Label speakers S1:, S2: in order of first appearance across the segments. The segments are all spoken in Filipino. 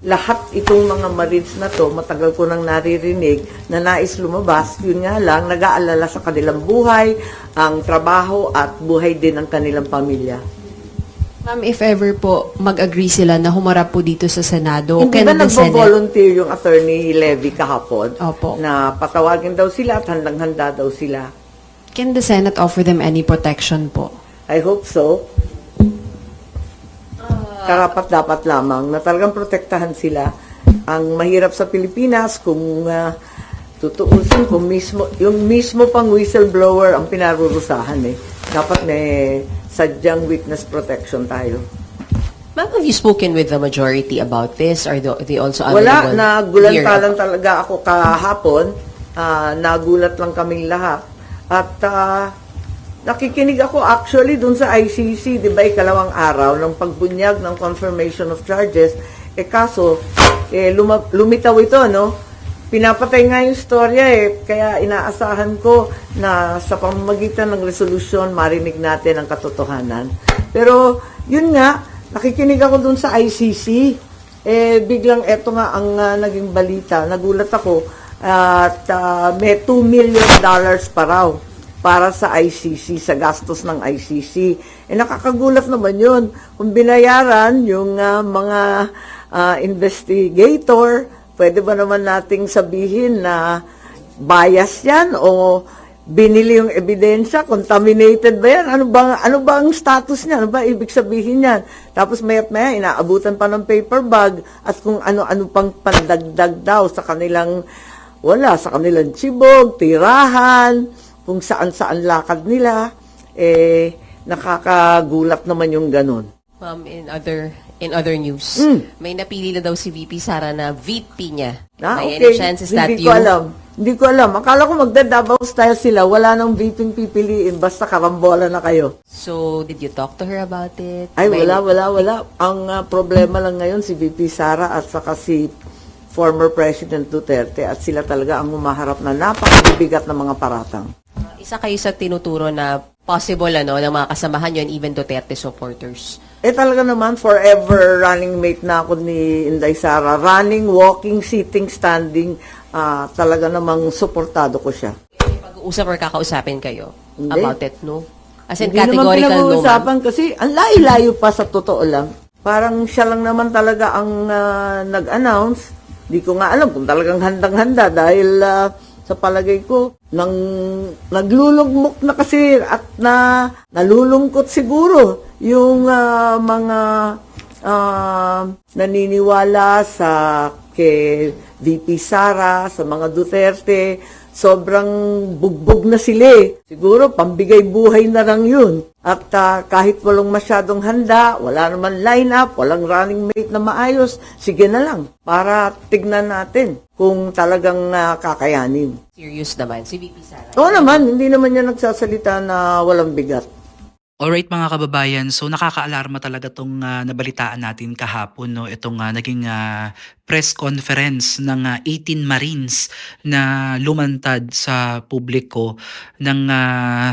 S1: Lahat itong mga Marines na to, matagal ko nang naririnig na nais lumabas, yun nga lang, nag-aalala sa kanilang buhay, ang trabaho at buhay din ng kanilang pamilya.
S2: Ma'am, if ever po mag-agree sila na humarap po dito sa Senado,
S1: Hindi
S2: can
S1: ba
S2: the Senate...
S1: nagbo-volunteer yung Attorney Levy kahapon?
S2: Opo.
S1: Na patawagin daw sila at handang-handa daw sila.
S2: Can the Senate offer them any protection po?
S1: I hope so. Karapat dapat lamang na talagang protektahan sila. Ang mahirap sa Pilipinas kung tutuusin, kung yung mismo pang whistleblower ang pinarurusahan eh. Dapat may sadyang witness protection tayo.
S3: Ma'am, have you spoken with the majority about this? Are they also
S1: Wala,
S3: available
S1: nagulanta
S3: here?
S1: lang talaga ako kahapon. Nagulat lang kaming lahat. At nakikinig ako actually dun sa ICC, di ba, ikalawang araw ng pagbunyag ng confirmation of charges. Kaso, lumitaw ito, no? Pinapatay nga yung storya kaya inaasahan ko na sa pamamagitan ng resolusyon, marinig natin ang katotohanan. Pero, yun nga, nakikinig ako dun sa ICC. Biglang eto nga ang naging balita. Nagulat ako at may $2 million pa raw para sa ICC, sa gastos ng ICC. Nakakagulat naman yun. Kung binayaran yung mga investigator, pwede ba naman nating sabihin na bias yan o binili yung ebidensya, contaminated ba yan? Ano ba ang status niya? Ano ba ibig sabihin yan? Tapos maya't maya, inaabutan pa ng paper bag at kung ano-ano pang pandagdag daw sa kanilang, sa kanilang chibog, tirahan, kung saan-saan lakad nila, nakakagulat naman yung ganun.
S3: Ma'am, in other news, may napili na daw si VP Sara na VP niya. May any chances that
S1: Hindi ko alam. Akala ko magdadabaw style sila. Wala nang VP pipiliin. Basta karambola na kayo.
S3: So, did you talk to her about it?
S1: Ay, wala. Ang problema lang ngayon si VP Sara at saka si former President Duterte at sila talaga ang humaharap na napakabibigat ng mga paratang.
S3: Isa kayo sa tinuturo na possible ng mga kasamahan nyo and even Duterte supporters.
S1: Talaga naman, forever running mate na ako ni Inday Sara. Running, walking, sitting, standing. Talaga namang suportado ko siya.
S3: Pag-uusap or kakausapin kayo
S1: Hindi.
S3: about it, no? As in,
S1: Hindi naman
S3: categorical no, ma'am?
S1: pinag-uusapan kasi ang layo-layo pa sa totoo lang. Parang siya lang naman talaga ang nag-announce. Di ko nga alam kung talagang handang-handa dahil sa palagay ko, naglulugmok na kasi at nalulungkot siguro yung mga naniniwala sa kay VP Sara, sa mga Duterte. Sobrang bugbog na sila Siguro, pambigay buhay na lang yun. At kahit walang masyadong handa, wala naman line-up, walang running mate na maayos, sige na lang para tignan natin kung talagang kakayanin.
S3: Serious naman, si VP Sara.
S1: Oo naman, hindi naman niya nagsasalita na walang bigat.
S4: Alright mga kababayan, so nakakaalarma talaga itong nabalitaan natin kahapon, no? Itong naging press conference ng 18 Marines na lumantad sa publiko nang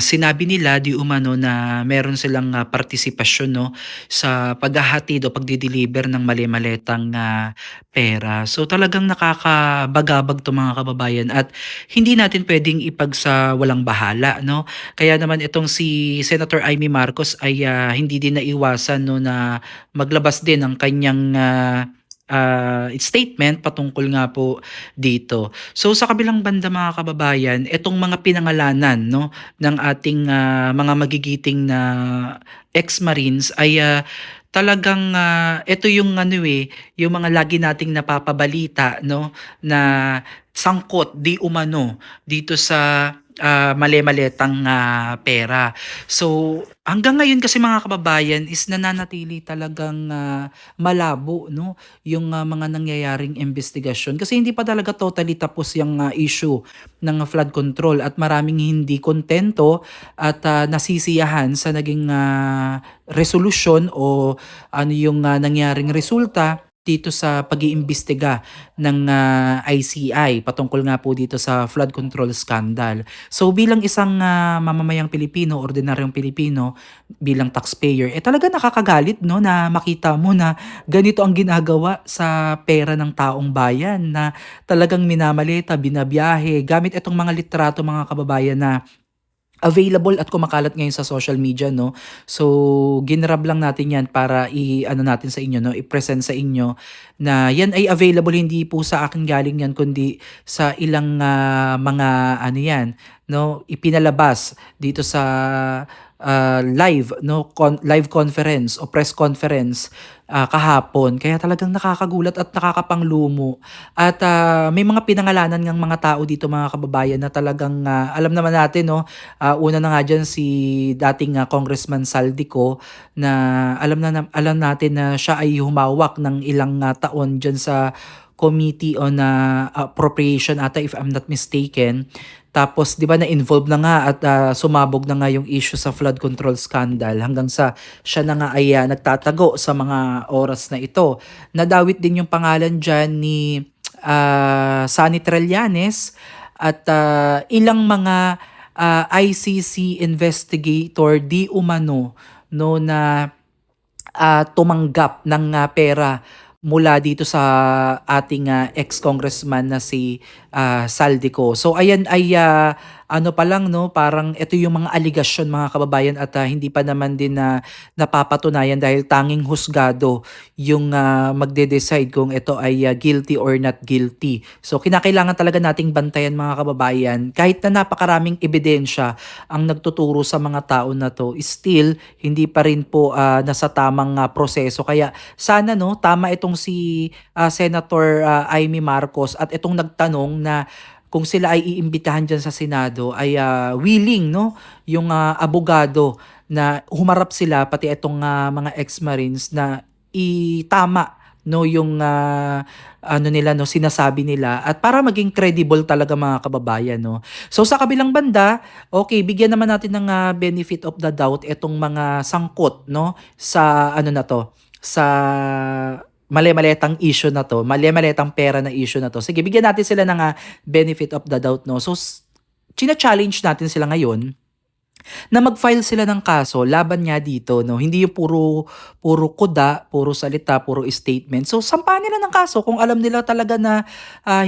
S4: sinabi nila di umano na meron silang partisipasyon, no, sa paghahatid o pagdi-deliver ng mali-maletang pera. So talagang nakakabagabag to mga kababayan at hindi natin pwedeng ipagsa walang bahala, no? Kaya naman itong si Senator Amy Marcos ay hindi din naiwasan, no, na maglabas din ng kanyang statement patungkol nga po dito. So sa kabilang banda mga kababayan, itong mga pinangalanan, no, ng ating mga magigiting na ex-Marines ay talagang ito yung yung mga lagi nating napapabalita, no, na sangkot di umano dito sa mali-maletang pera. So hanggang ngayon kasi mga kababayan is nananatili talagang malabo, no, yung mga nangyayaring investigasyon kasi hindi pa talaga totally tapos yung issue ng flood control at maraming hindi kontento at nasisiyahan sa naging resolusyon o ano yung nangyaring resulta dito sa pag-iimbestiga ng ICI patungkol nga po dito sa flood control scandal. So bilang isang mamamayang Pilipino, ordinaryong Pilipino, bilang taxpayer, talaga nakakagalit no na makita mo na ganito ang ginagawa sa pera ng taong bayan na talagang minamaleta, binabiyahe, gamit itong mga litrato mga kababayan na available at kumakalat ngayon sa social media, no? So, ginrab lang natin yan para i-ano natin sa inyo, no? I-present sa inyo na yan ay available, hindi po sa akin galing yan, kundi sa ilang mga ano yan, no? Ipinalabas dito sa live, no? Live conference o press conference kahapon. Kaya talagang nakakagulat at nakakapanglumo. At may mga pinangalanan ng mga tao dito mga kababayan na talagang alam naman natin, no? Una na nga dyan si dating Congressman Saldico na alam natin na siya ay humawak ng ilang taon dyan sa Committee on Appropriation ata if I'm not mistaken. Tapos 'di ba na-involve na nga at sumabog na nga yung issue sa flood control scandal hanggang sa siya na nga ay nagtatago sa mga oras na ito. Nadawit din yung pangalan diyan ni Sunny Trillanes at ilang mga ICC investigator di umano no na tumanggap ng pera mula dito sa ating ex-congressman na si Saldico. So ayan ay ano pa lang, no, parang ito yung mga aligasyon mga kababayan at hindi pa naman din na napapatunayan dahil tanging husgado yung magde-decide kung ito ay guilty or not guilty. So kinakailangan talaga nating bantayan mga kababayan kahit na napakaraming ebidensya ang nagtuturo sa mga tao na to, still hindi pa rin po nasa tamang proseso. Kaya sana no, tama itong si Senator Amy Marcos at itong nagtanong na kung sila ay iimbitahan dyan sa Senado ay willing no yung abogado na humarap sila pati itong mga ex-marines na itama no yung ano nila no sinasabi nila at para maging credible talaga mga kababayan no. So sa kabilang banda, okay, bigyan naman natin ng benefit of the doubt itong mga sangkot no sa ano na to, sa mali-maletang issue na to, mali-maletang pera na issue na to. Sige, bigyan natin sila ng benefit of the doubt, no? So, china-challenge natin sila ngayon na mag-file sila ng kaso laban nga dito, no? Hindi yung puro kuda, puro salita, puro statement. So, sampahan nila ng kaso kung alam nila talaga na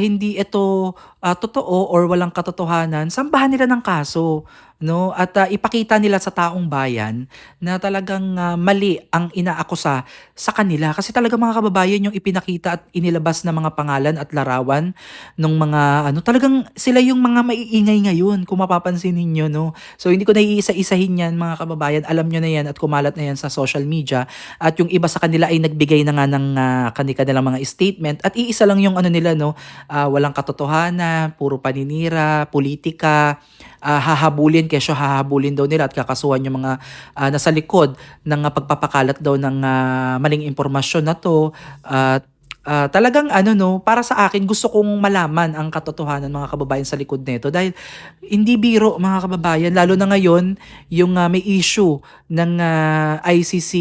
S4: hindi ito totoo or walang katotohanan, sampahan nila ng kaso, no? At ipakita nila sa taong bayan na talagang mali ang inaakusa sa kanila kasi talaga mga kababayan yung ipinakita at inilabas na mga pangalan at larawan ng mga ano, talagang sila yung mga maiingay ngayon kung mapapansin niyo, no? So hindi ko na iisa-isahin yan mga kababayan, alam nyo na yan at kumalat na yan sa social media at yung iba sa kanila ay nagbigay na nga ng kanilang mga statement at iisa lang yung ano nila, no? Walang katotohanan, puro paninira, politika, hahabulin, kesyo hahabulin daw nila at kakasuhan yung mga nasa likod ng pagpapakalat daw ng maling impormasyon na to. Talagang ano no, para sa akin gusto kong malaman ang katotohanan mga kababayan sa likod nito dahil hindi biro mga kababayan lalo na ngayon yung may issue ng ICC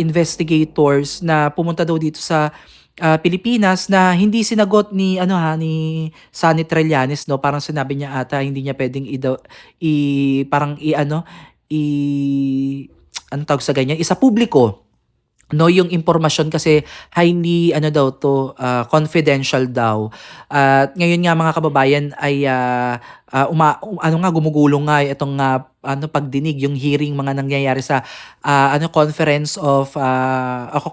S4: investigators na pumunta daw dito sa Pilipinas na hindi sinagot ni ni Sunny Trillanes, no, parang sinabi niya ata hindi niya pwedeng parang ano tawag sa ganyan, isa publiko no yung impormasyon kasi highly daw to confidential daw. At ngayon nga mga kababayan ay gumugulong nga itong pagdinig yung hearing mga nangyayari sa conference of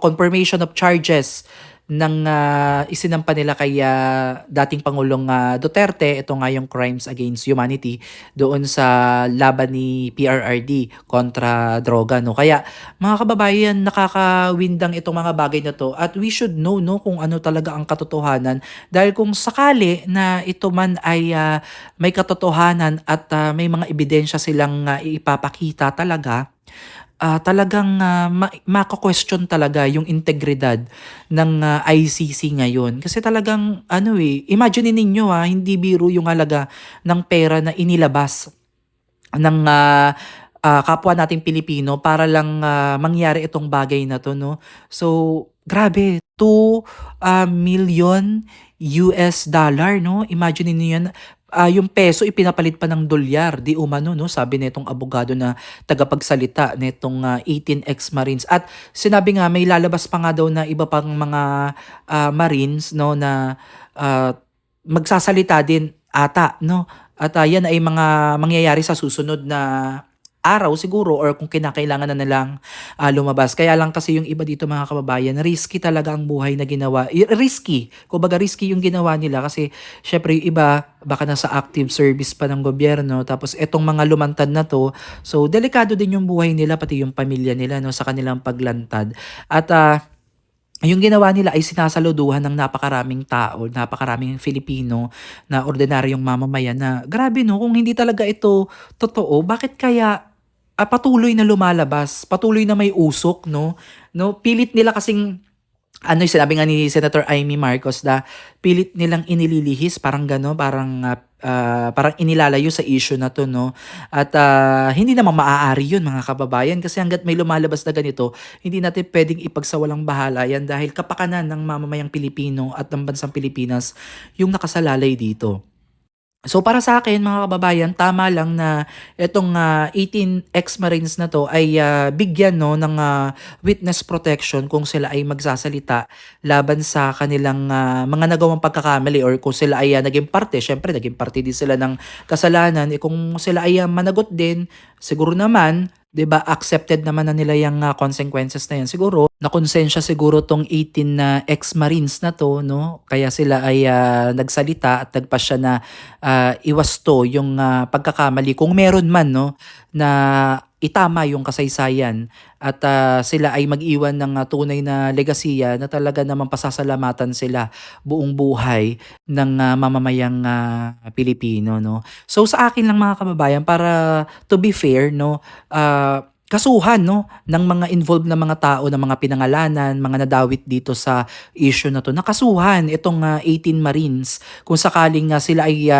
S4: confirmation of charges ng isinampa nila kay dating Pangulong Duterte. Ito nga yung crimes against humanity doon sa laban ni PRRD kontra droga, no. Kaya mga kababayan, nakakawindang itong mga bagay na to at we should know no kung ano talaga ang katotohanan dahil kung sakali na ito man ay may katotohanan at may mga ebidensya silang ipapakita talaga, talagang mako-question talaga yung integridad ng ICC ngayon. Kasi talagang imagine ninyo hindi biro yung halaga ng pera na inilabas ng kapwa nating Pilipino para lang mangyari itong bagay na to, no. So, grabe. million US dollar, no? Imagine niyo yan. Yung peso ipinapalit pa ng dolyar, di umano, no? Sabi nitong abogado na tagapagsalita nitong 18 ex-Marines. At sinabi nga may lalabas pa nga daw na iba pang mga Marines, no, na magsasalita din ata, no? At yan ay mga mangyayari sa susunod na araw siguro or kung kinakailangan na nilang lumabas. Kaya lang kasi yung iba dito mga kababayan, risky talaga ang buhay na ginawa. Risky. Kumbaga risky yung ginawa nila kasi syempre yung iba baka nasa active service pa ng gobyerno tapos etong mga lumantad na to. So delikado din yung buhay nila pati yung pamilya nila, no, sa kanilang paglantad. At yung ginawa nila ay sinasaluduhan ng napakaraming tao, napakaraming Filipino na ordinaryong mamamayan na grabe, no, kung hindi talaga ito totoo, bakit kaya patuloy na lumalabas, patuloy na may usok, no? No, pilit nila kasing ano yung sinabi nga ni Senator Amy Marcos na pilit nilang inililihis, parang gano, parang inilalayo sa issue na to, no? At hindi naman maaari yun mga kababayan kasi hanggat may lumalabas na ganito, hindi natin pwedeng ipagsawalang bahala yan dahil kapakanan ng mamamayang Pilipino at ng bansang Pilipinas yung nakasalalay dito. So para sa akin mga kababayan, tama lang na itong 18 ex-Marines na to ay bigyan, no, ng witness protection kung sila ay magsasalita laban sa kanilang mga nagawang pagkakamali or kung sila ay naging parte, syempre naging parte din sila ng kasalanan, kung sila ay managot din, siguro naman 'di ba accepted naman na nila yung consequences na yan. Siguro nakonsensya siguro tong 18 na ex-Marines na to, no? Kaya sila ay nagsalita at nagpasya na iwasto yung pagkakamali kung meron man, no, na itama yung kasaysayan at sila ay mag-iwan ng tunay na legasiya na talaga naman pasasalamatan sila buong buhay ng mamamayang Pilipino, no. So sa akin lang mga kababayan, para to be fair, no, kasuhan, no, ng mga involved na mga tao, ng mga pinangalanan, mga nadawit dito sa issue na to. Nakasuhan itong 18 Marines kung sakaling sila ay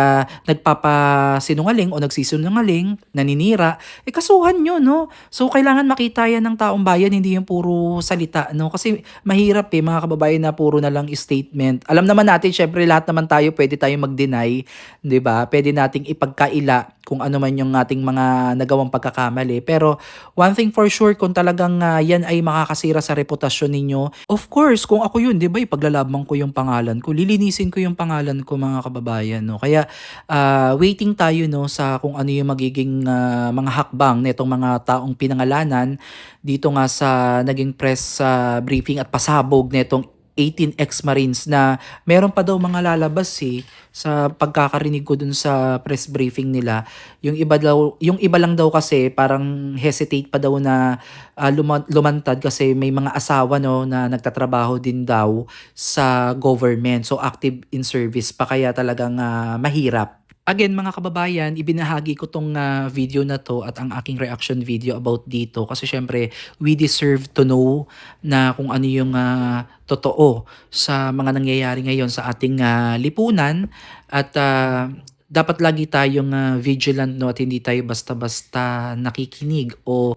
S4: nagpapasinungaling o nagsisinungaling, naninira, kasuhan nyo, no. So kailangan makita yan ng taong bayan, hindi yung puro salita, no. Kasi mahirap mga kababayan na puro na lang statement. Alam naman natin, syempre lahat naman tayo pwede tayong mag-deny, 'di ba? Pwede nating ipagkaila kung ano man yung ating mga nagawang pagkakamali. Pero one thing for sure, kung talagang yan ay makakasira sa reputasyon ninyo, of course, kung ako yun, di ba, ipaglalaban ko yung pangalan ko, lilinisin ko yung pangalan ko mga kababayan, no? Kaya waiting tayo, no, sa kung ano yung magiging mga hakbang nitong mga taong pinangalanan dito nga sa naging press briefing at pasabog nitong 18 ex-Marines na meron pa daw mga lalabas sa pagkakarinig ko dun sa press briefing nila. Yung iba lang daw kasi parang hesitate pa daw na lumantad kasi may mga asawa, no, na nagtatrabaho din daw sa government. So active in service pa kaya talagang mahirap. Again mga kababayan, ibinahagi ko tong video na to at ang aking reaction video about dito kasi syempre we deserve to know na kung ano yung totoo sa mga nangyayari ngayon sa ating lipunan at dapat lagi tayong vigilant, no, at hindi tayo basta-basta nakikinig o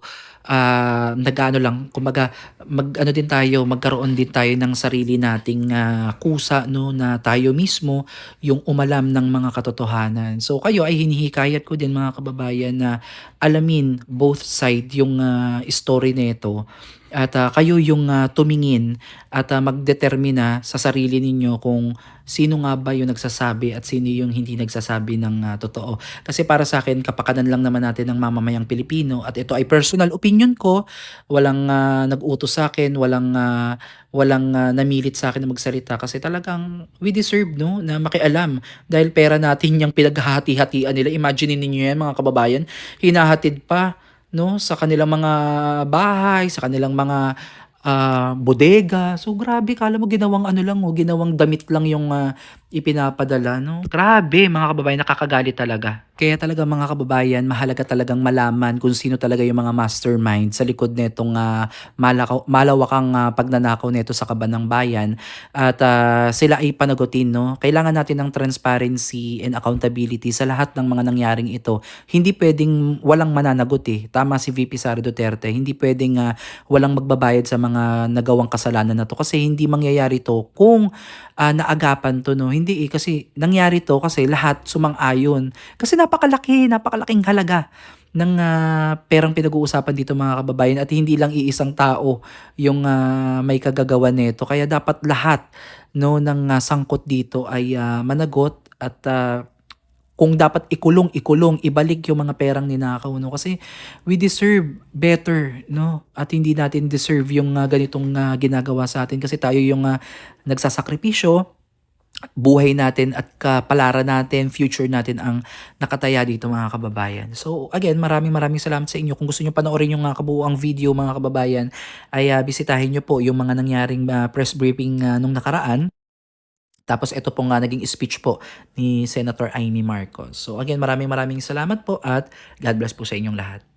S4: nag-ano lang, kumbaga magkaroon din tayo ng sarili nating kusa, no, na tayo mismo yung umalam ng mga katotohanan. So kayo ay hinihikayat ko din mga kababayan na alamin both side yung story nito at kayo yung tumingin at magdetermina sa sarili ninyo kung sino nga ba yung nagsasabi at sino yung hindi nagsasabi ng totoo. Kasi para sa akin, kapakanan lang naman natin ng mamamayang Pilipino at ito ay personal opinion ko. Walang nag-utos sa akin, walang namilit sa akin na magsalita kasi talagang we deserve, no, na makialam dahil pera natin yung pinaghahati-hatian nila. Imagine niyo yan mga kababayan, hinahatid pa, no, sa kanilang mga bahay, sa kanilang mga bodega. So grabe, kala mo ginawang ano lang, ginawang damit lang yung ipinapadala, no. Grabe mga kababayan, nakakagalit talaga. Kaya talaga mga kababayan, mahalaga talagang malaman kung sino talaga yung mga mastermind sa likod nitong malawakang pagnanakaw nito sa kaban ng bayan at sila ay panagutin, no? Kailangan natin ng transparency and accountability sa lahat ng mga nangyaring ito. Hindi pwedeng walang mananagot eh. Tama si VP Sara Duterte. Hindi pwedeng walang magbabayad sa mga nagawang kasalanan na to kasi hindi mangyayari to kung naagapan to, no? Hindi eh, kasi nangyari to kasi lahat sumang-ayon. Kasi napakalaking halaga ng perang pinag-uusapan dito mga kababayan at hindi lang iisang tao yung may kagagawa nito. Kaya dapat lahat, no, ng sangkot dito ay managot at kung dapat ikulong, ibalik yung mga perang ninakaw, no? Kasi we deserve better, no? At hindi natin deserve yung ganitong ginagawa sa atin kasi tayo yung nagsasakripisyo, buhay natin at kapalaran natin, future natin ang nakataya dito mga kababayan. So again, maraming salamat sa inyo. Kung gusto nyo panoorin yung kabuuang video mga kababayan, ay bisitahin nyo po yung mga nangyaring press briefing nung nakaraan. Tapos ito po nga naging speech po ni Senator Amy Marcos. So again, maraming salamat po at God bless po sa inyong lahat.